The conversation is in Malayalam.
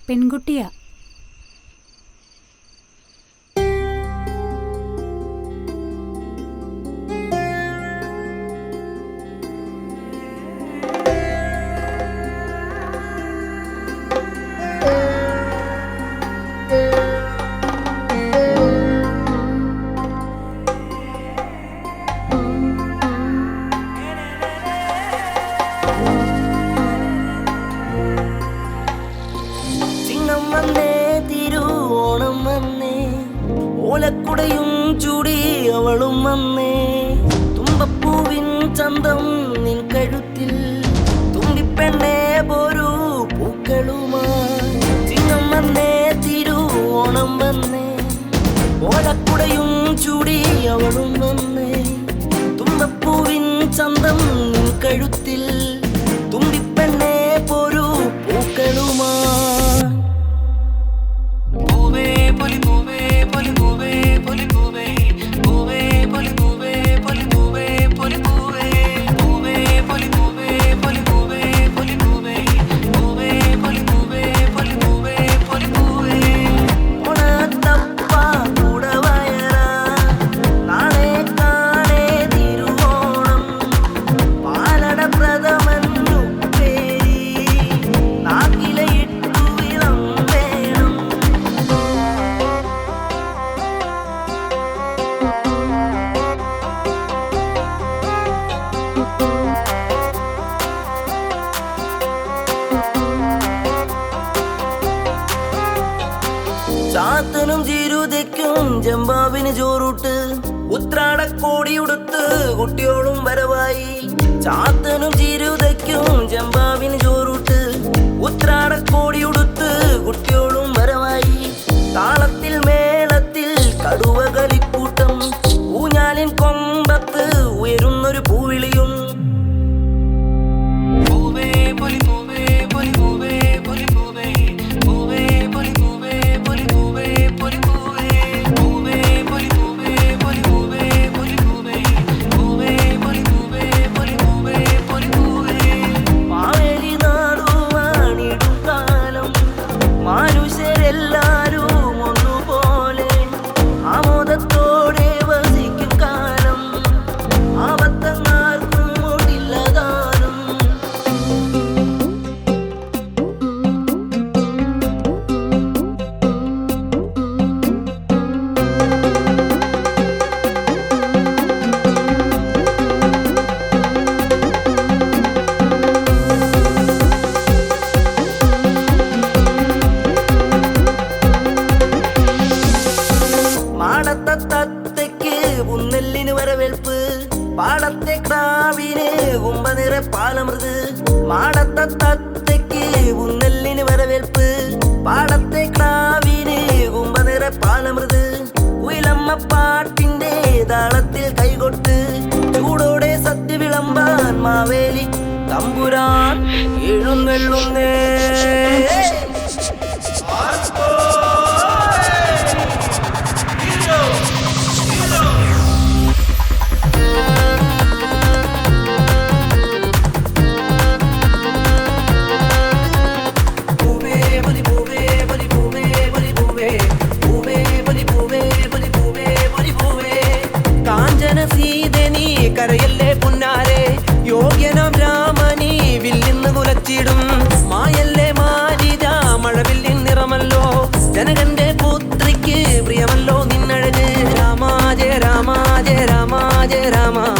പെൺകുട്ടിയാ. ഓലക്കുടയും ചൂടി അവളും വന്നേ, തുമ്പപ്പൂവിൻ ചന്തം നിൻ കഴുത്തിൽ, തുമ്പിപ്പെണ്ണേ പോരൂ പൂക്കളുമായി. ചിങ്ങം വന്നേ തിരുവോണം വന്നേ, ഓലക്കുടയും ചൂടി അവളും വന്നേ, തുമ്പപ്പൂവിൻ ചന്തം നിൻ കഴുത്തിൽ, തുമ്പിപ്പെണ്ണേ പോരൂ പൂക്കളുമായി. ചാത്തനും ചീരുതയ്ക്കും ജമ്പാവിന് ചോറൂട്ട്, ഉത്രാടക്കോടിയുടുത്ത് കുട്ടിയോളും വരവായി. ചാത്തനും ചീരുതയ്ക്കും ജമ്പാവിന് ചോറൂട്ട്, ഉത്രാടക്കോടിയുടുത്ത് കുട്ടിയോളും വരവായി. താളത്തിൽ മേളത്തിൽ കടുവ കളിക്കൂട്ടം, ഊഞ്ഞാലിൻ കൊമ്പത്ത് ഉയരുന്നൊരു പൂവിളിയും. പാടത്തെ ക്രാവിന് കുമ്പനിറെ പാലമൃത്, മാടത്തെ തത്തയ്ക്ക് ഉന്നല്ലിന് വരവേൽപ്പ്. പാടത്തെ ക്രാവിന് കുമ്പനിറെ പാലമൃത്, കുയിലമ്മ പാട്ടിന്റെ താളത്തിൽ കൈകൊട്ട്, ചൂടോടെ സദ്യ വിളമ്പാൻ മാവേലി തമ്പുരാൻ എഴുന്നള്ളുന്നേ. കരയല്ലേ പുന്നാരെ, യോഗ്യനാം രാമനി വില്ലിന്ന് കുലച്ചിടും. മായല്ലേ മാരിജ മഴവില്ലിൻ നിറമല്ലോ, ജനകന്റെ പുത്രിക്ക് പ്രിയമല്ലോ നിന്നഴക്. രാമ ജയ രാമ ജയ രാമ ജയ രാമ.